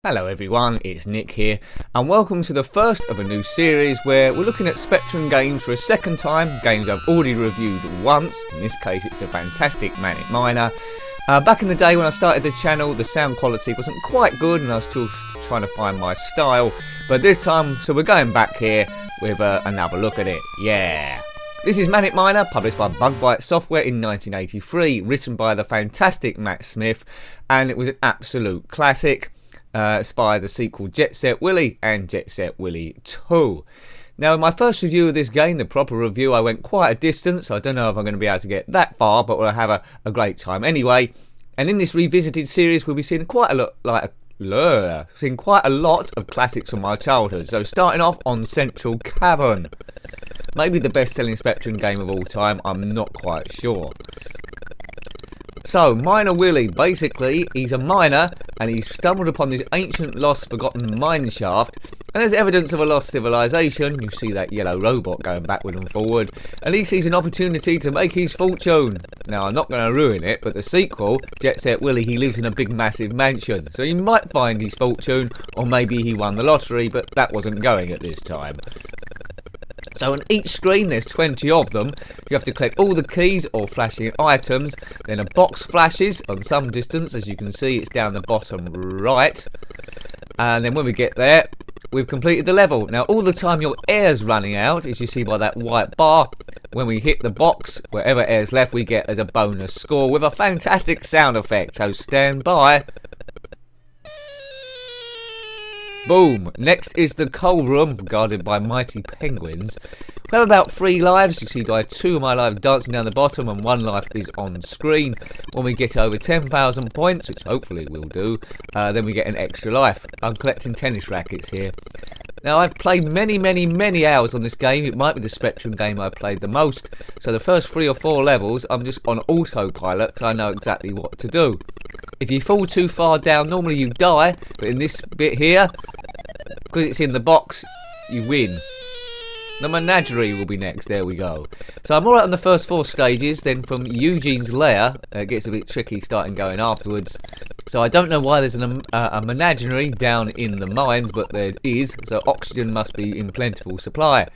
Hello everyone, it's Nick here, and welcome to the first of a new series where we're looking at Spectrum games for a second time, games I've already reviewed once. In this case it's the fantastic MANIC MINER. Back in the day when I started the channel, the sound quality wasn't quite good and I was still trying to find my style, but this time, so we're going back here with another look at it. Yeah! This is MANIC MINER, published by Bug Byte software in 1983, written by the fantastic Matt Smith, and it was an absolute classic. Inspired the sequel Set Willy and Set Willy 2. Now in my first review of this game, the proper review, I went quite a distance. I don't know if I'm going to be able to get that far, but we'll have a great time anyway. And in this revisited series we'll be seeing quite a lot of classics from my childhood. So starting off on Central Cavern. Maybe the best selling Spectrum game of all time, I'm not quite sure. So, Miner Willy, basically, he's a miner and he's stumbled upon this ancient, lost, forgotten mine shaft, and there's evidence of a lost civilization. You see that yellow robot going backward and forward, and he sees an opportunity to make his fortune. Now, I'm not going to ruin it, but the sequel, Set Willy, he lives in a big, massive mansion, so he might find his fortune, or maybe he won the lottery, but that wasn't going at this time. So on each screen there's 20 of them. You have to collect all the keys or flashing items. Then a box flashes on some distance, as you can see it's down the bottom right. And then when we get there, we've completed the level. Now all the time your air's running out, as you see by that white bar. When we hit the box, wherever air's left, we get as a bonus score with a fantastic sound effect. So stand by. Boom! Next is the coal room, guarded by mighty penguins. We have about 3 lives. You see by 2 of my lives dancing down the bottom and 1 life is on screen. When we get over 10,000 points, which hopefully we'll do, then we get an extra life. I'm collecting tennis rackets here. Now I've played many hours on this game. It might be the Spectrum game I've played the most. So the first 3 or 4 levels I'm just on autopilot because I know exactly what to do. If you fall too far down, normally you die, but in this bit here, because it's in the box, you win. The menagerie will be next, there we go. So I'm alright on the first 4 stages, then from Eugene's lair, it gets a bit tricky starting going afterwards. So I don't know why there's a menagerie down in the mines, but there is, so oxygen must be in plentiful supply.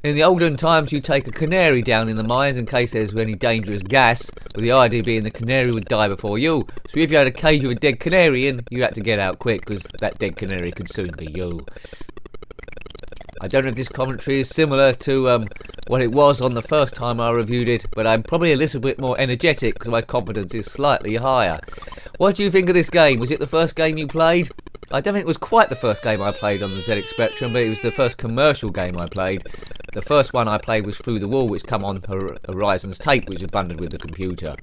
In the olden times you take a canary down in the mines in case there's any dangerous gas, with the idea being the canary would die before you. So if you had a cage with a dead canary in, you had to get out quick because that dead canary could soon be you. I don't know if this commentary is similar to what it was on the first time I reviewed it, but I'm probably a little bit more energetic because my confidence is slightly higher. What do you think of this game? Was it the first game you played? I don't think it was quite the first game I played on the ZX Spectrum, but it was the first commercial game I played. The first one I played was Through the Wall, which came on Horizon's tape, which was bundled with the computer.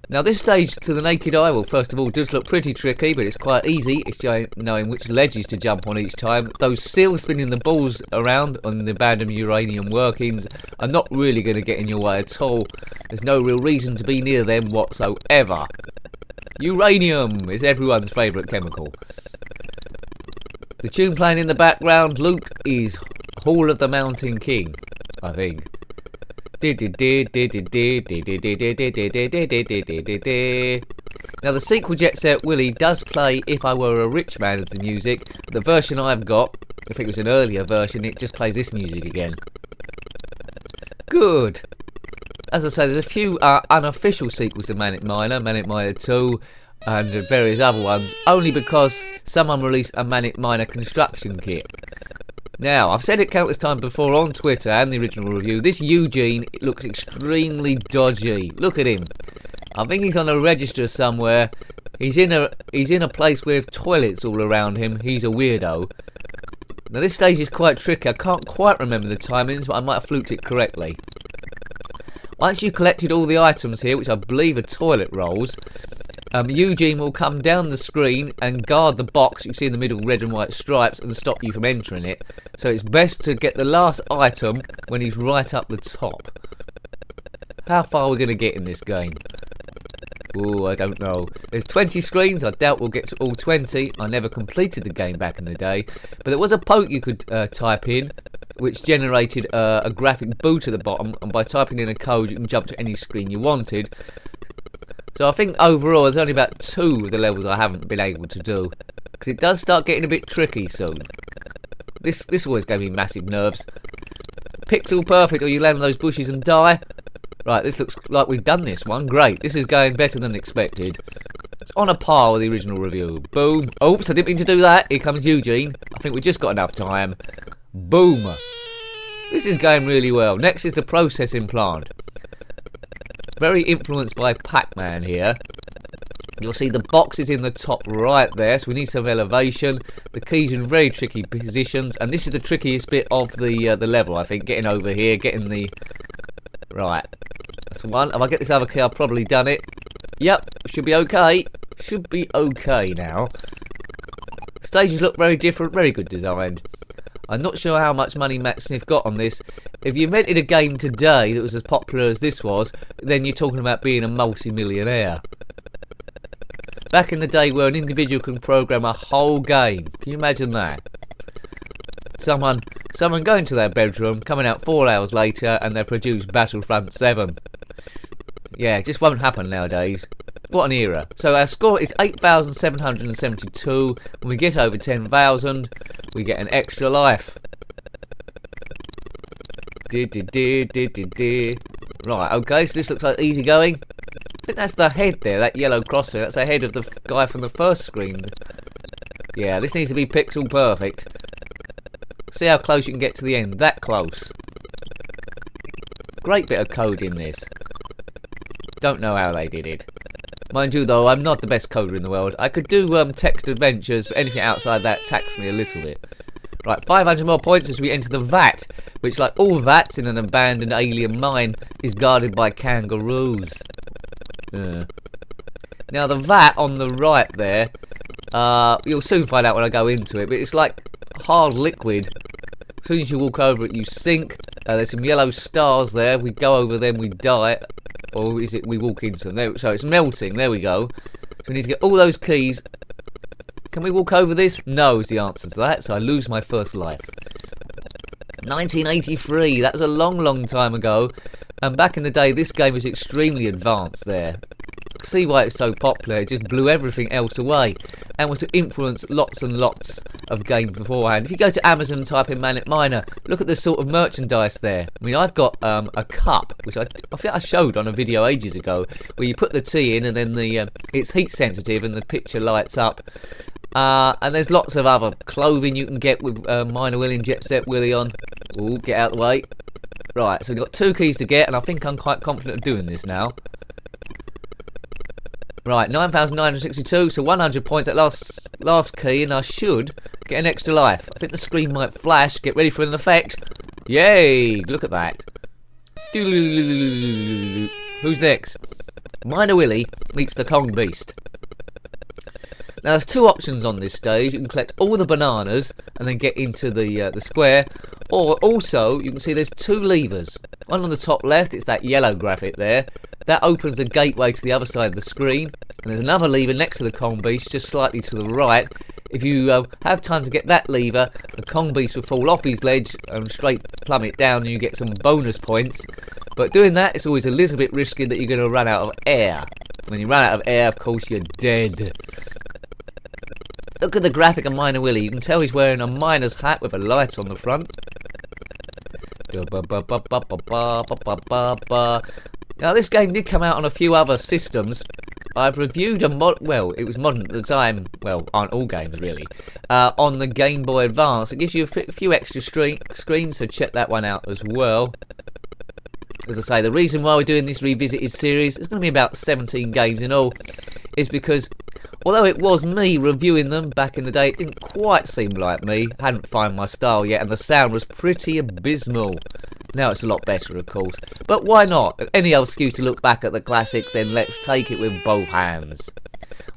Now this stage, to the naked eye, well first of all does look pretty tricky, but it's quite easy. It's just knowing which ledges to jump on each time. Those seals spinning the balls around on the abandoned uranium workings are not really going to get in your way at all. There's no real reason to be near them whatsoever. Uranium is everyone's favourite chemical. The tune playing in the background, Luke, is Hall of the Mountain King, I think. Now the sequel Set Willy does play If I Were a Rich Man as the music. The version I've got, I think it was an earlier version, it just plays this music again. Good. As I say, there's a few unofficial sequels to MANIC MINER, MANIC MINER 2 and various other ones, only because someone released a MANIC MINER construction kit. Now, I've said it countless times before on Twitter and the original review, this Eugene looks extremely dodgy. Look at him. I think he's on a register somewhere. He's in a place with toilets all around him. He's a weirdo. Now this stage is quite tricky. I can't quite remember the timings, but I might have fluked it correctly. Once you've collected all the items here, which I believe are toilet rolls, Eugene will come down the screen and guard the box you see in the middle, red and white stripes, and stop you from entering it. So it's best to get the last item when he's right up the top. How far are we going to get in this game? Ooh, I don't know. There's 20 screens. I doubt we'll get to all 20. I never completed the game back in the day. But there was a poke you could type in, which generated a graphic boot at the bottom. And by typing in a code, you can jump to any screen you wanted. So I think overall there's only about 2 of the levels I haven't been able to do. Because it does start getting a bit tricky soon. This always gave me massive nerves. Pixel perfect or you land on those bushes and die. Right, this looks like we've done this one. Great, this is going better than expected. It's on a par with the original review. Boom. Oops, I didn't mean to do that. Here comes Eugene. I think we just got enough time. Boom. This is going really well. Next is the processing plant. Very influenced by Pac-Man here. You'll see the box is in the top right there, so we need some elevation. The keys in very tricky positions, and this is the trickiest bit of the level, I think. Getting over here, getting the... Right. That's one. If I get this other key, I've probably done it. Yep, should be okay. Should be okay now. Stages look very different, very good designed. I'm not sure how much money Matt Smith got on this. If you invented a game today that was as popular as this was, then you're talking about being a multi-millionaire. Back in the day where an individual can program a whole game. Can you imagine that? Someone going to their bedroom, coming out 4 hours later, and they produce Battlefront 7. Yeah, it just won't happen nowadays. What an era. So our score is 8,772. When we get over 10,000, we get an extra life. Right, okay, so this looks like easy going. I think that's the head there, that yellow cross there. That's the head of the guy from the first screen. Yeah, this needs to be pixel perfect. See how close you can get to the end. That close. Great bit of code in this. Don't know how they did it. Mind you though, I'm not the best coder in the world. I could do text adventures, but anything outside that taxes me a little bit. Right, 500 more points as we enter the vat, which, like all vats in an abandoned alien mine, is guarded by kangaroos. Now the vat on the right there, you'll soon find out when I go into it, but it's like hard liquid. As soon as you walk over it, you sink. There's some yellow stars there. We go over them, we die. Or is it we walk into them? There, so it's melting. There we go. So we need to get all those keys. Can we walk over this? No is the answer to that. So I lose my first life. 1983. That was a long, long time ago. And back in the day, this game was extremely advanced there. See why it's so popular. It just blew everything else away and was to influence lots and lots of games beforehand. If you go to Amazon and type in MANIC MINER, look at the sort of merchandise there. I mean, I've got a cup, which I think I showed on a video ages ago, where you put the tea in and then it's heat sensitive and the picture lights up. And there's lots of other clothing you can get with Miner Willy and Set Willy on. Ooh, get out of the way. Right, so we've got 2 keys to get, and I think I'm quite confident of doing this now. Right, 9,962, so 100 points at last key, and I should get an extra life. I think the screen might flash. Get ready for an effect. Yay! Look at that. Who's next? Miner Willy meets the Kong Beast. Now there's 2 options on this stage. You can collect all the bananas and then get into the square, or also you can see there's 2 levers. One on the top left, it's that yellow graphic there. That opens the gateway to the other side of the screen, and there's another lever next to the Kong Beast, just slightly to the right. If you have time to get that lever, the Kong Beast will fall off his ledge and straight plummet down, and you get some bonus points. But doing that, it's always a little bit risky that you're going to run out of air. When you run out of air, of course, you're dead. Look at the graphic of Miner Willy. You can tell he's wearing a miner's hat with a light on the front. Now this game did come out on a few other systems. I've reviewed it was modern at the time, well, aren't all games really, on the Game Boy Advance. It gives you a few extra screens, so check that one out as well. As I say, the reason why we're doing this revisited series, it's going to be about 17 games in all, is because although it was me reviewing them back in the day, it didn't quite seem like me. I hadn't found my style yet, and the sound was pretty abysmal. Now it's a lot better, of course. But why not? Any old excuse to look back at the classics, then let's take it with both hands.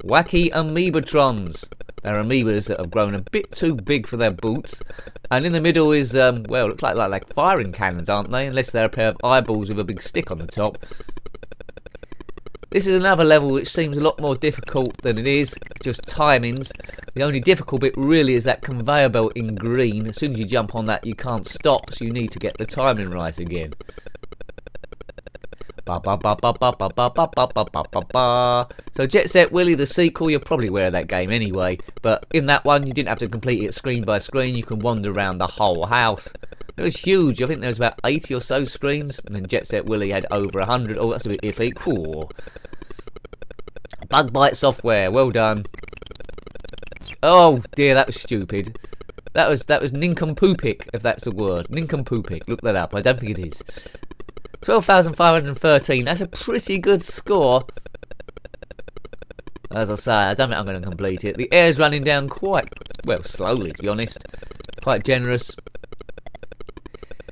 Wacky Amoebatrons. They're amoebas that have grown a bit too big for their boots. And in the middle is, well, looks like firing cannons, aren't they? Unless they're a pair of eyeballs with a big stick on the top. This is another level which seems a lot more difficult than it is, just timings. The only difficult bit really is that conveyor belt in green. As soon as you jump on that, you can't stop, so you need to get the timing right again. Ba ba ba ba ba ba ba ba ba ba ba ba ba. So Set Willy, the sequel, you're probably aware of that game anyway. But in that one, you didn't have to complete it screen by screen. You can wander around the whole house. It was huge. I think there was about 80 or so screens, and then Set Willy had over 100. Oh, that's a bit iffy. Cool. Bug Byte software. Well done. Oh dear, that was stupid. That was nincompoopic, if that's a word. Nincompoopic. Look that up. I don't think it is. 12,513. That's a pretty good score. As I say, I don't think I'm going to complete it. The air's running down quite, well, slowly, to be honest. Quite generous.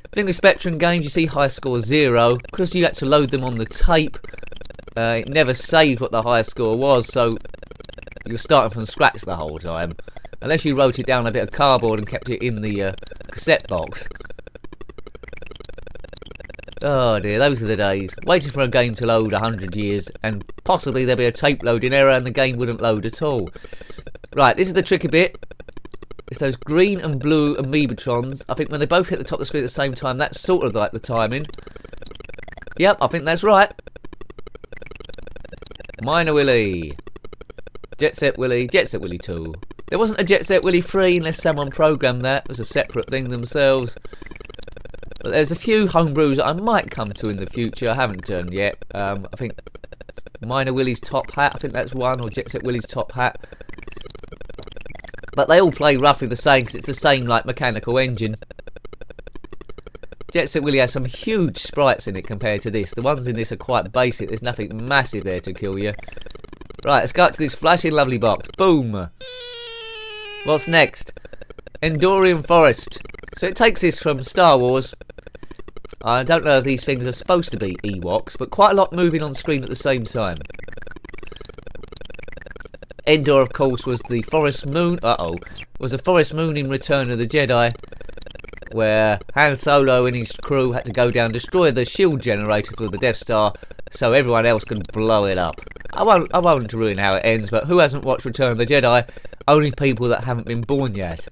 I think the Spectrum games, you see high score 0. Because you had to load them on the tape, it never saved what the high score was, so you're starting from scratch the whole time. Unless you wrote it down on a bit of cardboard and kept it in the cassette box. Oh dear, those are the days. Waiting for a game to load 100 years, and possibly there'll be a tape loading error and the game wouldn't load at all. Right, this is the tricky bit. It's those green and blue amoebatrons. I think when they both hit the top of the screen at the same time, that's sort of like the timing. Yep, I think that's right. Miner Willy. Set Willy. Set Willy 2. There wasn't a Set Willy 3 unless someone programmed that. It was a separate thing themselves. But there's a few homebrews that I might come to in the future. I haven't done yet. I think Miner Willy's Top Hat. I think that's one. Or Set Willy's Top Hat. But they all play roughly the same because it's the same like mechanical engine. Set Willy has some huge sprites in it compared to this. The ones in this are quite basic. There's nothing massive there to kill you. Right, let's go up to this flashing lovely box. Boom. What's next? Andorian Forest. So it takes this from Star Wars. I don't know if these things are supposed to be Ewoks, but quite a lot moving on screen at the same time. Endor, of course, was the forest moon. Was a forest moon in Return of the Jedi, where Han Solo and his crew had to go down and destroy the shield generator for the Death Star, so everyone else could blow it up. I won't ruin how it ends, but who hasn't watched Return of the Jedi? Only people that haven't been born yet.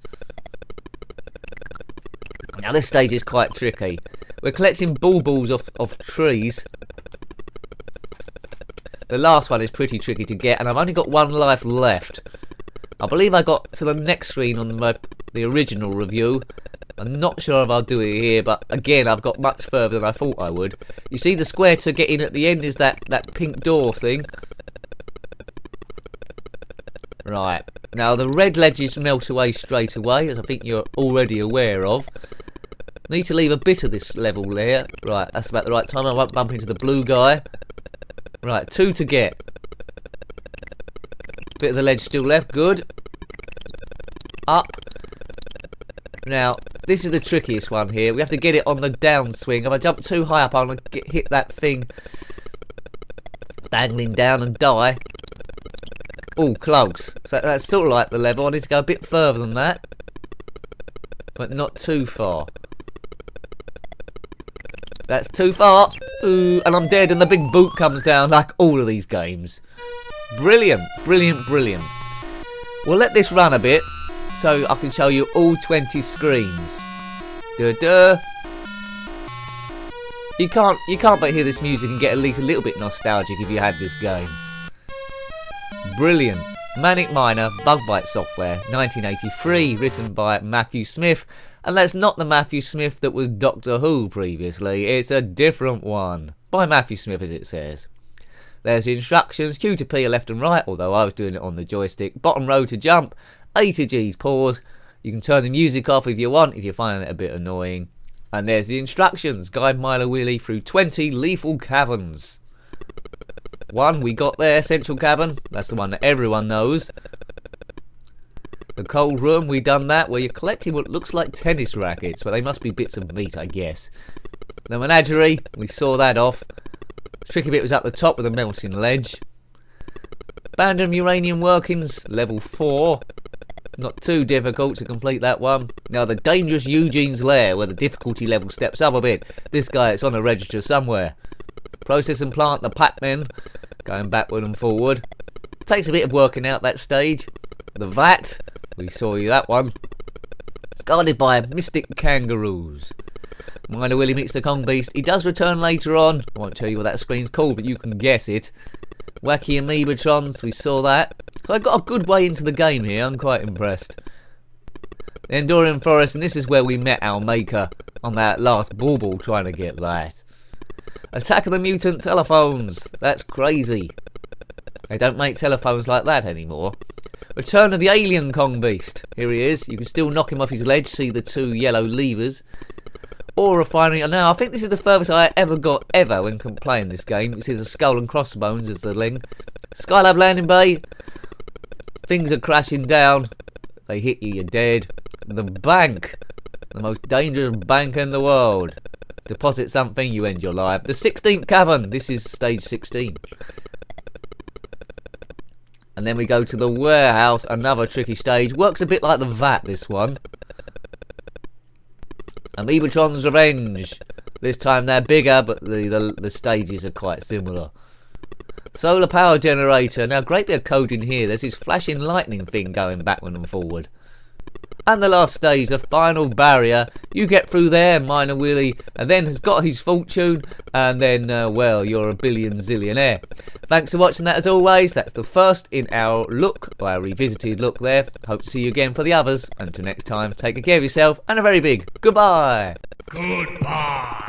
Now this stage is quite tricky. We're collecting baubles off trees. The last one is pretty tricky to get, and I've only got one life left. I believe I got to the next screen on the original review. I'm not sure if I'll do it here, but again, I've got much further than I thought I would. You see the square to get in at the end is that pink door thing. Right. Now, the red ledges melt away straight away, as I think you're already aware of. Need to leave a bit of this level there. Right, that's about the right time. I won't bump into the blue guy. Right, 2 to get. Bit of the ledge still left. Good. Up. Now, this is the trickiest one here. We have to get it on the downswing. If I jump too high up, I'm going to hit that thing dangling down and die. Oh, close. So that's sort of like the level. I need to go a bit further than that, but not too far. That's too far. Ooh, and I'm dead, and the big boot comes down like all of these games. Brilliant, brilliant, brilliant. We'll let this run a bit so I can show you all 20 screens. Duh. You can't but hear this music and get at least a little bit nostalgic if you had this game. Brilliant. MANIC MINER, Bug Byte software, 1983, written by Matthew Smith. And that's not the Matthew Smith that was Doctor Who previously. It's a different one. By Matthew Smith, as it says. There's the instructions. Q to P are left and right, although I was doing it on the joystick. Bottom row to jump. A to G's pause. You can turn the music off if you want, if you're finding it a bit annoying. And there's the instructions. Guide Miner Willy through 20 lethal caverns. One we got there, Central Cavern. That's the one that everyone knows. The cold room, we done that, where you're collecting what looks like tennis rackets, but they must be bits of meat, I guess. The menagerie, we saw that off. Tricky bit was at the top with a melting ledge. Abandoned uranium workings, level 4. Not too difficult to complete that one. Now the dangerous Eugene's lair, where the difficulty level steps up a bit. This guy, it's on a register somewhere. Process and plant the Pac-Men, going backward and forward. Takes a bit of working out that stage. The vat, we saw you that one. Guarded by mystic kangaroos. Miner Willy meets the Kong Beast. He does return later on. I won't tell you what that screen's called, but you can guess it. Wacky Amoebatrons, we saw that. So I got a good way into the game here, I'm quite impressed. The Andorian Forest, and this is where we met our maker on that last bauble, trying to get that. Attack of the Mutant Telephones, that's crazy. They don't make telephones like that anymore. Return of the Alien Kong Beast, here he is. You can still knock him off his ledge, see the 2 yellow levers. Ore refinery, now I think this is the furthest I ever got when playing this game. You see the skull and crossbones as the ling. Skylab landing bay. Things are crashing down. They hit you, you're dead. The bank. The most dangerous bank in the world. Deposit something, you end your life. The 16th cavern. This is stage 16. And then we go to the warehouse. Another tricky stage. Works a bit like the vat, this one. Amoebatron's Revenge. This time they're bigger, but the stages are quite similar. Solar power generator. Now, great bit of code in here. There's this flashing lightning thing going backward and forward. And the last stage, the final barrier. You get through there, Miner Willy, and then has got his fortune, and then, well, you're a billion zillionaire. Thanks for watching that as always. That's the first in our look, or our revisited look there. Hope to see you again for the others. Until next time, take care of yourself, and a very big goodbye. Goodbye.